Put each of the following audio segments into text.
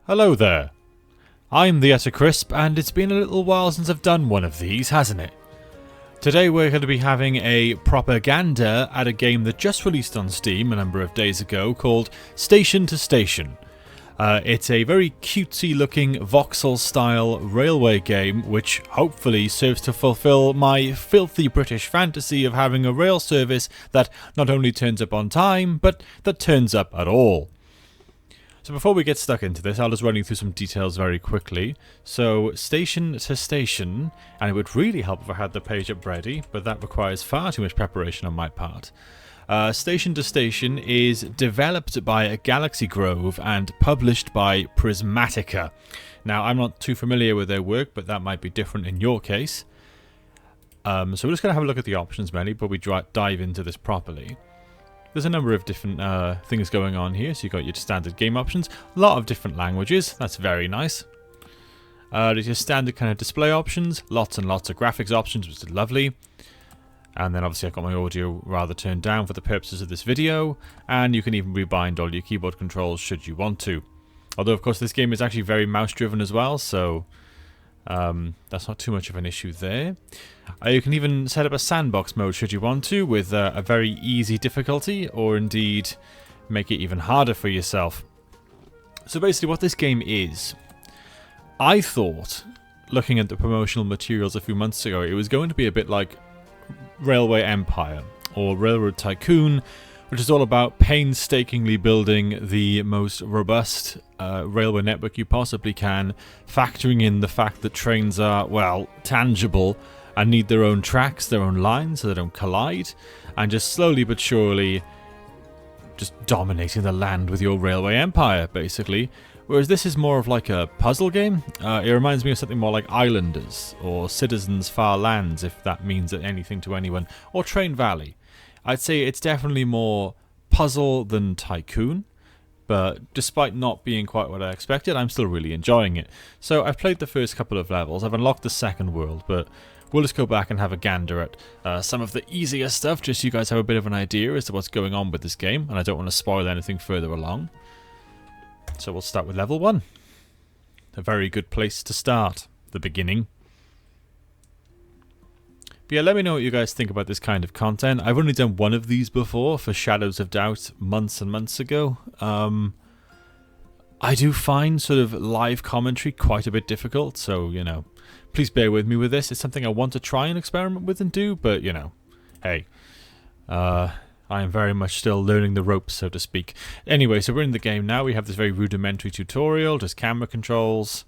Hello there. I'm the Utter Crisp, and it's been a little while since I've done one of these, hasn't it? Today we're going to be having a proper gander at a game that just released on Steam a number of days ago called Station to Station. It's a very cutesy looking voxel-style railway game which hopefully serves to fulfill my filthy British fantasy of having a rail service that not only turns up on time, but that turns up at all. So before we get stuck into this, I'll just run you through some details very quickly. So, station to station, and it would really help if I had the page up ready, but that requires far too much preparation on my part. Station to Station is developed by Galaxy Grove and published by Prismatica. Now, I'm not too familiar with their work, but that might be different in your case. So we're just going to have a look at the options mainly, but we dive into this properly. There's a number of different things going on here. So you've got your standard game options, a lot of different languages. That's very nice. There's your standard kind of display options, lots and lots of graphics options, which is lovely. And then obviously I've got my audio rather turned down for the purposes of this video. And you can even rebind all your keyboard controls should you want to. Although of course this game is actually very mouse driven as well, so that's not too much of an issue there. You can even set up a sandbox mode should you want to, with a very easy difficulty, or indeed make it even harder for yourself. So basically what this game is, I thought, looking at the promotional materials a few months ago, it was going to be a bit like Railway Empire or Railroad Tycoon, which is all about painstakingly building the most robust railway network you possibly can, factoring in the fact that trains are, well, tangible and need their own tracks, their own lines, so they don't collide, and just slowly but surely just dominating the land with your railway empire, basically. Whereas this is more of like a puzzle game. It reminds me of something more like Islanders, or Citizens Far Lands, if that means anything to anyone, or Train Valley. I'd say it's definitely more puzzle than tycoon, but despite not being quite what I expected, I'm still really enjoying it. So I've played the first couple of levels, I've unlocked the second world, but we'll just go back and have a gander at some of the easier stuff, just so you guys have a bit of an idea as to what's going on with this game, and I don't want to spoil anything further along. So we'll start with level 1. A very good place to start, the beginning. But yeah, let me know what you guys think about this kind of content. I've only done one of these before for Shadows of Doubt months and months ago. I do find sort of live commentary quite a bit difficult, so, you know, please bear with me with this. It's something I want to try and experiment with and do, but, you know, hey, I am very much still learning the ropes, so to speak. Anyway, so we're in the game now. We have this very rudimentary tutorial, just camera controls,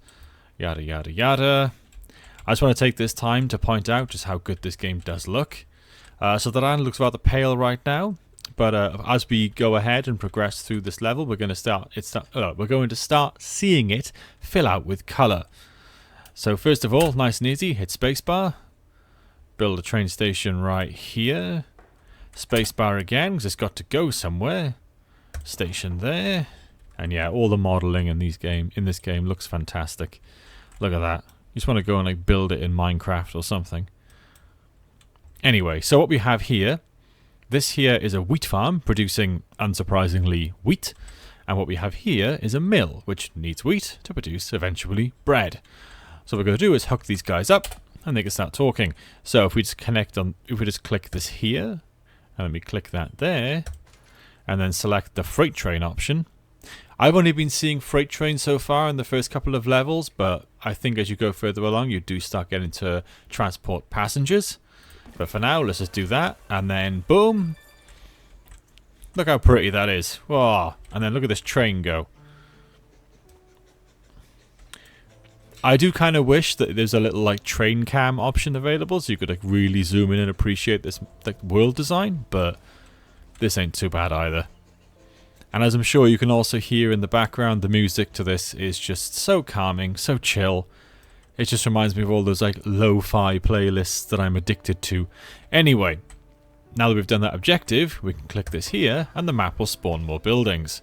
yada, yada, yada. I just want to take this time to point out just how good this game does look. So the land looks rather pale right now, but as we go ahead and progress through this level, we're going to start seeing it fill out with colour. So first of all, nice and easy, hit spacebar, build a train station right here, spacebar again because it's got to go somewhere, station there, and yeah, all the modelling in this game looks fantastic. Look at that. You just want to go and like build it in Minecraft or something. Anyway, so what we have here, this here is a wheat farm producing, unsurprisingly, wheat. And what we have here is a mill, which needs wheat to produce, eventually, bread. So what we're going to do is hook these guys up, and they can start talking. So if we just click this here, and then we click that there, and then select the freight train option. I've only been seeing freight trains so far in the first couple of levels, but I think as you go further along, you do start getting to transport passengers. But for now, let's just do that, and then boom. Look how pretty that is. Whoa. And then look at this train go. I do kind of wish that there's a little like train cam option available, so you could like really zoom in and appreciate this like world design, but this ain't too bad either. And as I'm sure you can also hear in the background, the music to this is just so calming, so chill. It just reminds me of all those like lo-fi playlists that I'm addicted to. Anyway, now that we've done that objective, we can click this here and the map will spawn more buildings.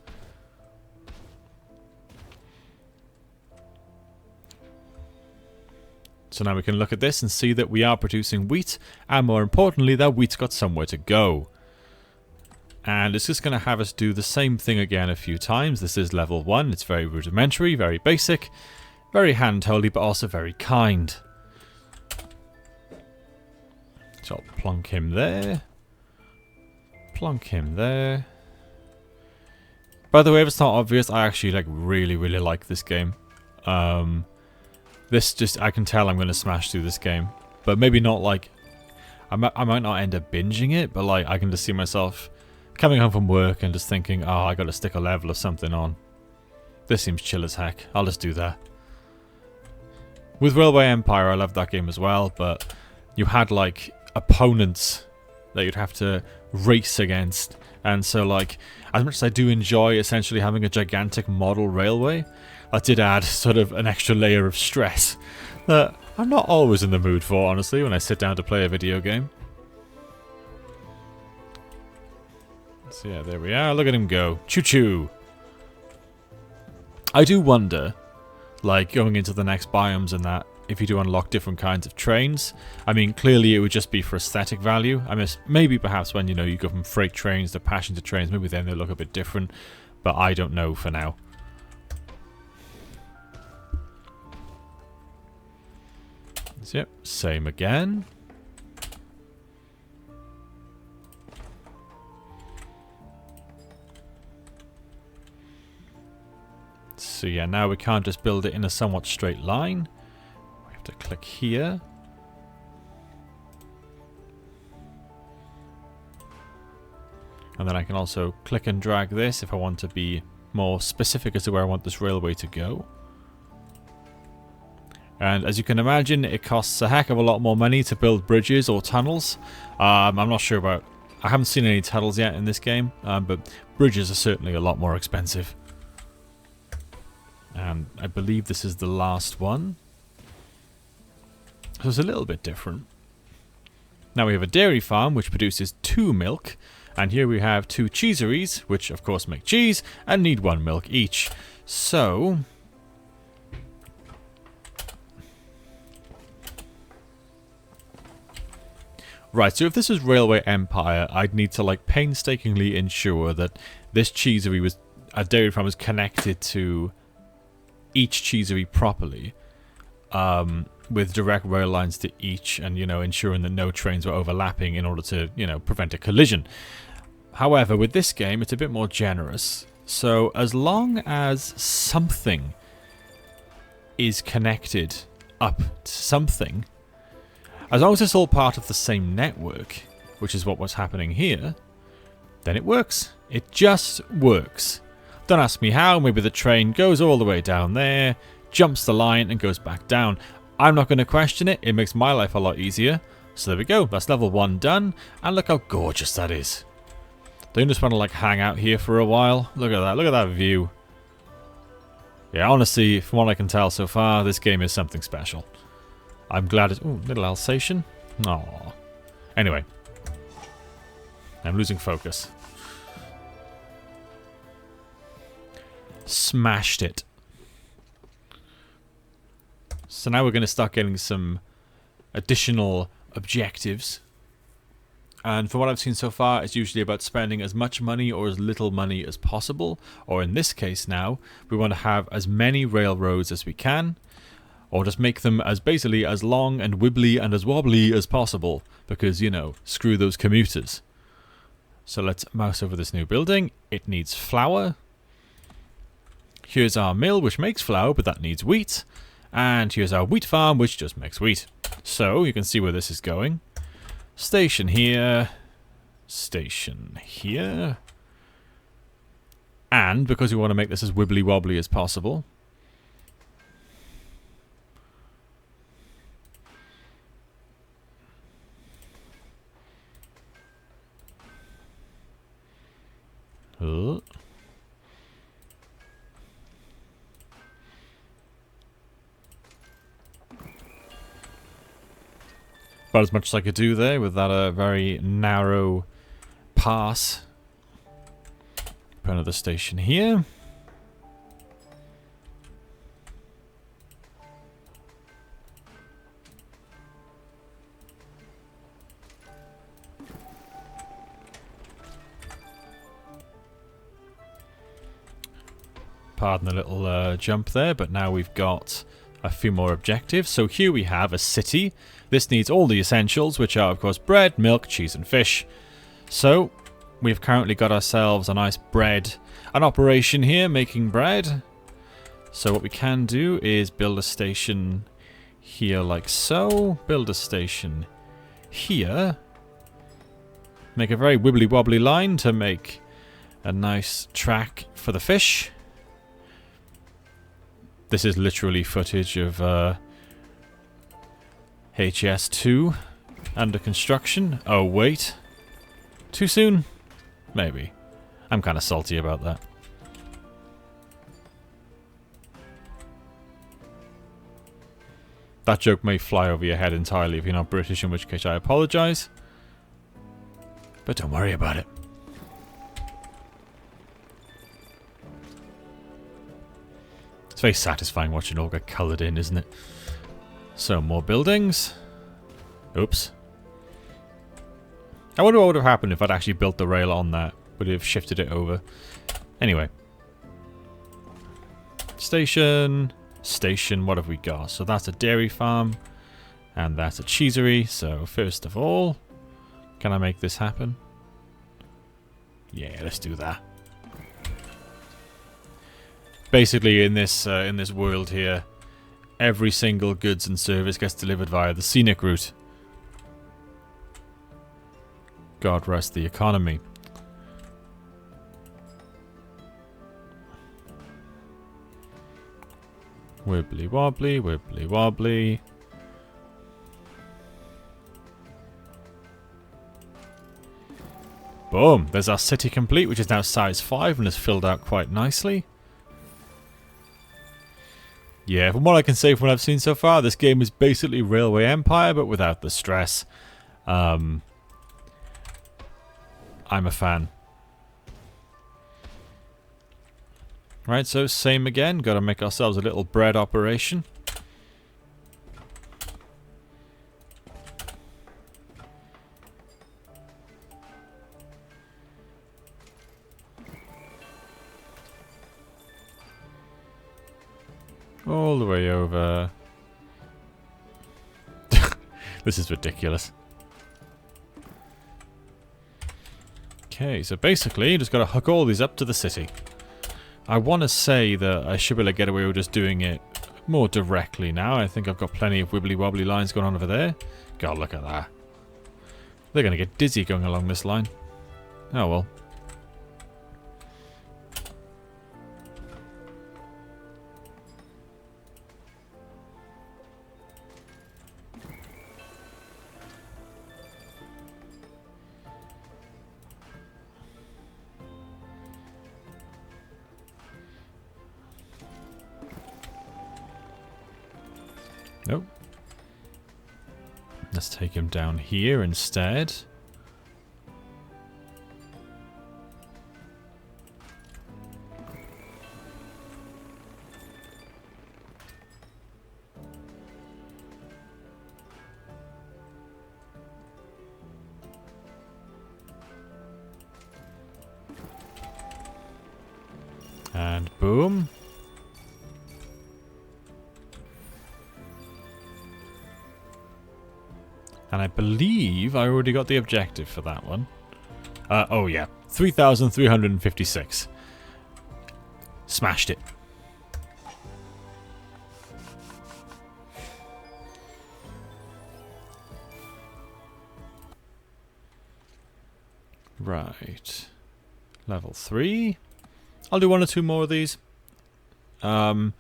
So now we can look at this and see that we are producing wheat, and more importantly, that wheat's got somewhere to go. And it's just going to have us do the same thing again a few times. This is level 1. It's very rudimentary, very basic, very hand-holdy, but also very kind. So I'll plonk him there. Plonk him there. By the way, if it's not obvious, I actually really like this game. This just, I can tell I'm going to smash through this game. But maybe not I might not end up binging it, but I can just see myself coming home from work and just thinking, oh, I got to stick a level of something on. This seems chill as heck. I'll just do that. With Railway Empire, I loved that game as well, but you had opponents that you'd have to race against. And so as much as I do enjoy essentially having a gigantic model railway, that did add sort of an extra layer of stress that I'm not always in the mood for, honestly, when I sit down to play a video game. So yeah, there we are. Look at him go. Choo-choo. I do wonder, going into the next biomes and that, if you do unlock different kinds of trains. I mean, clearly it would just be for aesthetic value. I mean, maybe perhaps when, you go from freight trains to passenger trains, maybe then they look a bit different. But I don't know for now. So, yep, same again. So yeah, now we can't just build it in a somewhat straight line. We have to click here. And then I can also click and drag this if I want to be more specific as to where I want this railway to go. And as you can imagine, it costs a heck of a lot more money to build bridges or tunnels. I'm not sure about... I haven't seen any tunnels yet in this game, but bridges are certainly a lot more expensive. And I believe this is the last one. So it's a little bit different. Now we have a dairy farm which produces 2 milk. And here we have 2 cheeseries, which of course make cheese and need 1 milk each. So... right, so if this was Railway Empire, I'd need to painstakingly ensure that this cheesery was... a dairy farm was connected to each cheesery properly. With direct rail lines to each and, ensuring that no trains were overlapping in order to, prevent a collision. However, with this game, it's a bit more generous. So, as long as something is connected up to something, as long as it's all part of the same network, which is what was happening here, then it works. It just works. Don't ask me how, maybe the train goes all the way down there, jumps the line and goes back down. I'm not going to question it, it makes my life a lot easier. So there we go, that's level 1 done, and look how gorgeous that is. Don't you just want to hang out here for a while? Look at that view. Yeah, honestly, from what I can tell so far, this game is something special. I'm glad it's... ooh, little Alsatian. Aww. Anyway. I'm losing focus. Smashed it. So now we're going to start getting some additional objectives. And from what I've seen so far, it's usually about spending as much money or as little money as possible. Or in this case now, we want to have as many railroads as we can. Or just make them as basically as long and wibbly and as wobbly as possible. Because, screw those commuters. So let's mouse over this new building. It needs flour. Here's our mill, which makes flour, but that needs wheat. And here's our wheat farm, which just makes wheat. So, you can see where this is going. Station here. Station here. And, because we want to make this as wibbly-wobbly as possible... About as much as I could do there with that very narrow pass. Put another station here. pardon the little jump there, but now we've got a few more objectives. So here we have a city. This needs all the essentials, which are, of course, bread, milk, cheese, and fish. So we've currently got ourselves a nice an operation here, making bread. So what we can do is build a station here like so. Build a station here. Make a very wibbly wobbly line to make a nice track for the fish. This is literally footage of HS2 under construction. Oh wait, too soon? Maybe. I'm kind of salty about that. That joke may fly over your head entirely if you're not British, in which case I apologise. But don't worry about it. It's very satisfying watching it all get coloured in, isn't it? So, more buildings. Oops. I wonder what would have happened if I'd actually built the rail on that. Would it have shifted it over? Anyway. Station. Station, what have we got? So that's a dairy farm. And that's a cheesery. So, first of all, can I make this happen? Yeah, let's do that. Basically, in this world here, every single goods and service gets delivered via the scenic route. God rest the economy. Wibbly wobbly, wibbly wobbly. Boom! There's our city complete, which is now size 5 and is filled out quite nicely. Yeah, from what I can say from what I've seen so far, this game is basically Railway Empire, but without the stress. I'm a fan. Right, so same again. Got to make ourselves a little bread operation. All the way over. This is ridiculous. Okay, so basically, you just got to hook all these up to the city. I want to say that I should be able to get away with just doing it more directly now. I think I've got plenty of wibbly wobbly lines going on over there. God, look at that. They're going to get dizzy going along this line. Oh well. Nope. Let's take him down here instead. And boom. And I believe I already got the objective for that one. Oh yeah, 3,356. Smashed it. Right. Level 3. I'll do one or two more of these. I'm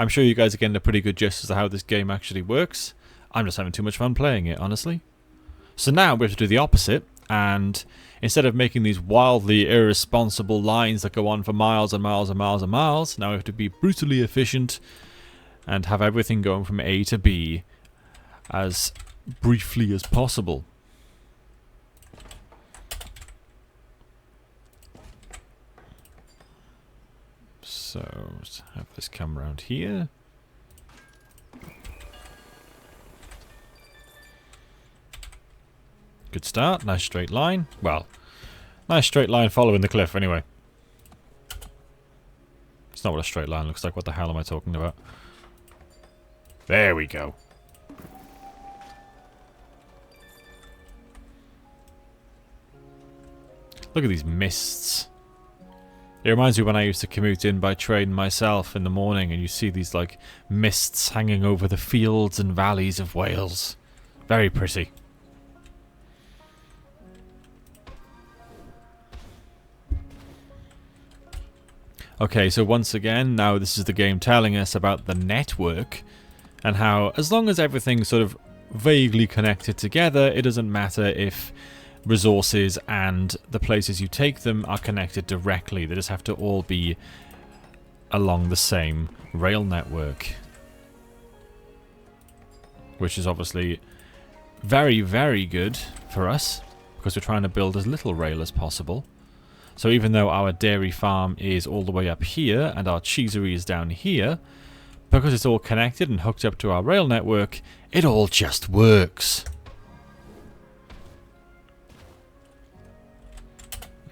sure you guys are getting a pretty good gist as to how this game actually works. I'm just having too much fun playing it, honestly. So now we have to do the opposite, and instead of making these wildly irresponsible lines that go on for miles and miles and miles and miles, now we have to be brutally efficient and have everything going from A to B as briefly as possible. So, let's have this come around here. Good start, nice straight line. Well, nice straight line following the cliff anyway. It's not what a straight line looks like. What the hell am I talking about? There we go. Look at these mists. It reminds me when I used to commute in by train myself in the morning, and you see these like mists hanging over the fields and valleys of Wales. Very pretty. Okay, so once again, now this is the game telling us about the network and how, as long as everything's sort of vaguely connected together, it doesn't matter if resources and the places you take them are connected directly. They just have to all be along the same rail network. Which is obviously very, very good for us, because we're trying to build as little rail as possible. So even though our dairy farm is all the way up here and our cheesery is down here, because it's all connected and hooked up to our rail network, it all just works.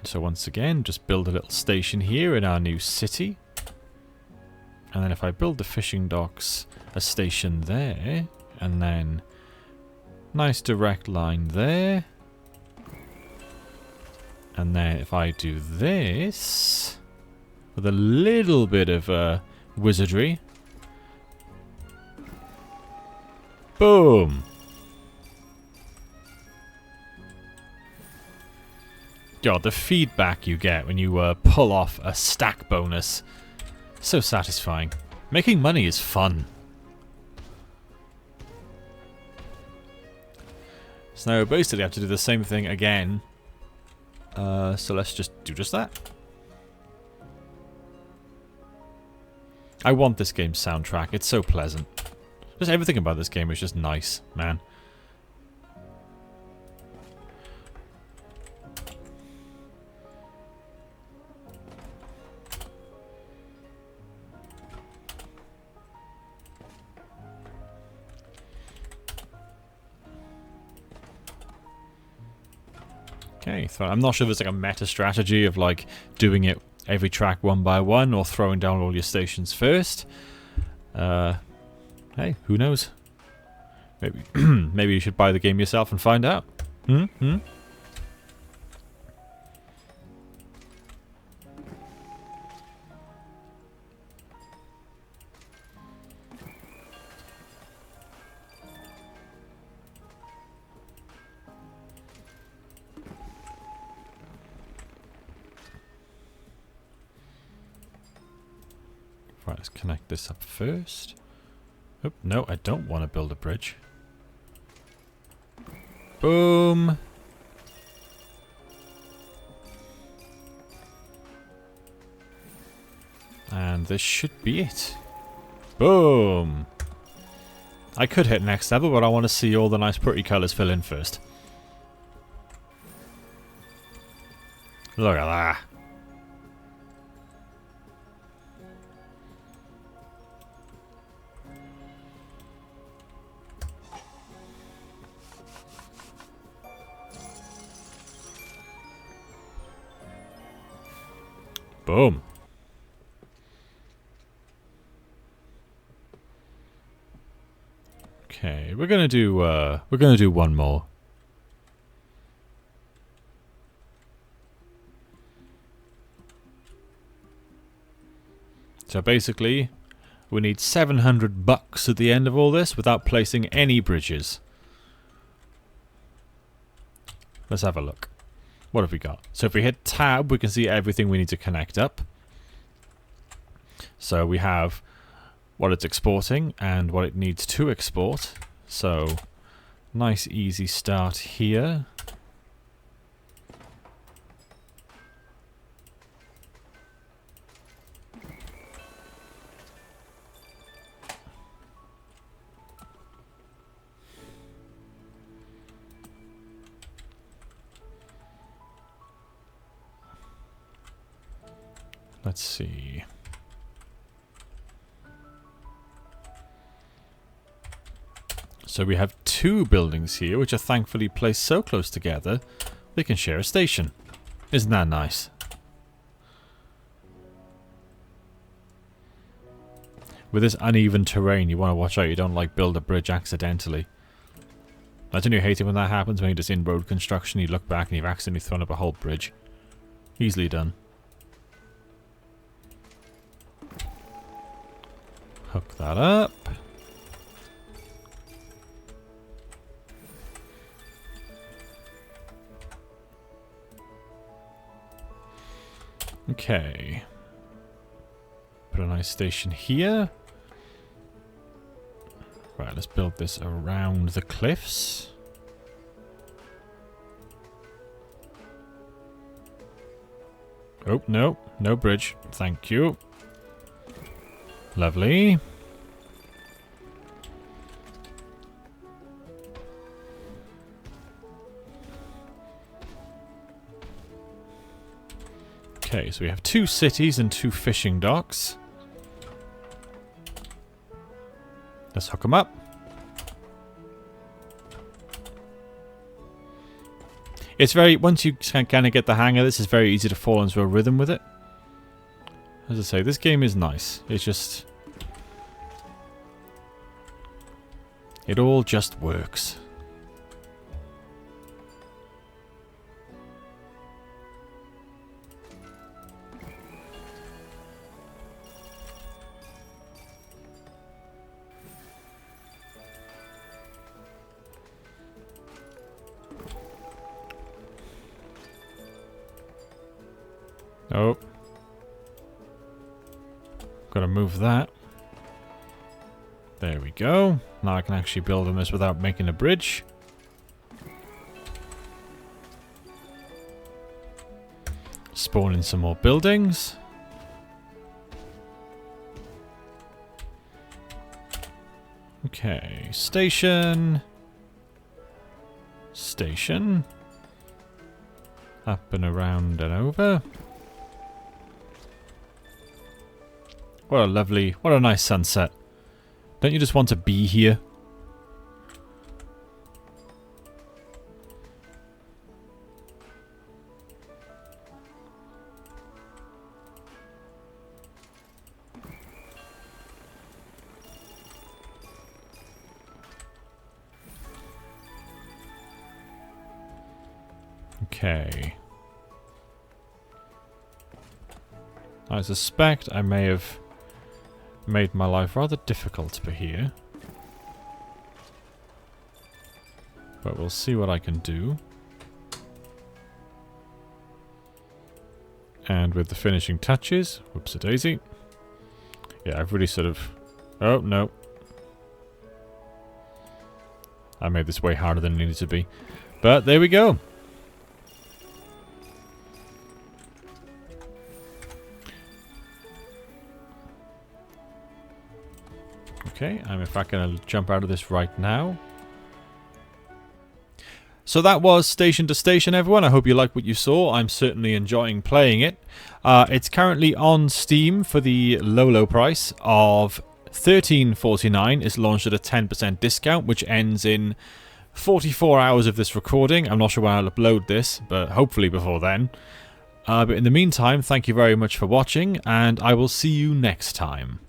So once again, just build a little station here in our new city. And then if I build the fishing docks, a station there, and then nice direct line there. And then if I do this, with a little bit of wizardry, boom! God, the feedback you get when you pull off a stack bonus, so satisfying. Making money is fun. So now basically I have to do the same thing again. So let's just do just that. I want this game's soundtrack. It's so pleasant. Just everything about this game is just nice, man. Okay, so I'm not sure if there's like a meta strategy of like doing it every track one by one or throwing down all your stations first. Hey, who knows? Maybe maybe you should buy the game yourself and find out. Right, let's connect this up first. Oh, no, I don't want to build a bridge. Boom! And this should be it. Boom! I could hit next level, but I want to see all the nice pretty colours fill in first. Look at that. Boom. Okay, we're gonna do one more. So basically, we need 700 bucks at the end of all this without placing any bridges. Let's have a look. What have we got? So if we hit tab, we can see everything we need to connect up. So we have what it's exporting and what it needs to export. So nice easy start here. Let's see. So we have two buildings here, which are thankfully placed so close together they can share a station. Isn't that nice? With this uneven terrain, you want to watch out you don't like build a bridge accidentally. Imagine you hate it when that happens, when you're just in road construction, you look back and you've accidentally thrown up a whole bridge. Easily done. Hook that up. Okay. Put a nice station here. Right, let's build this around the cliffs. Oh, no. No bridge. Thank you. Lovely. Okay, so we have 2 cities and 2 fishing docks. Let's hook them up. It's very, once you kind of get the hang of this, it's very easy to fall into a rhythm with it. As I say, this game is nice. It's just... it all just works. Oh. Gotta move that. There we go. Now I can actually build on this without making a bridge. Spawn in some more buildings. Okay, station. Station. Up and around and over. What a lovely, what a nice sunset. Don't you just want to be here? Okay. I suspect I may have made my life rather difficult for here. But we'll see what I can do. And with the finishing touches, whoops-a-daisy. Yeah, I've really sort of... oh, no. I made this way harder than it needed to be. But there we go. Okay, I'm in fact going to jump out of this right now. So that was Station to Station, everyone. I hope you liked what you saw. I'm certainly enjoying playing it. It's currently on Steam for the low price of $13.49. It's launched at a 10% discount, which ends in 44 hours of this recording. I'm not sure when I'll upload this, but hopefully before then. But in the meantime, thank you very much for watching, and I will see you next time.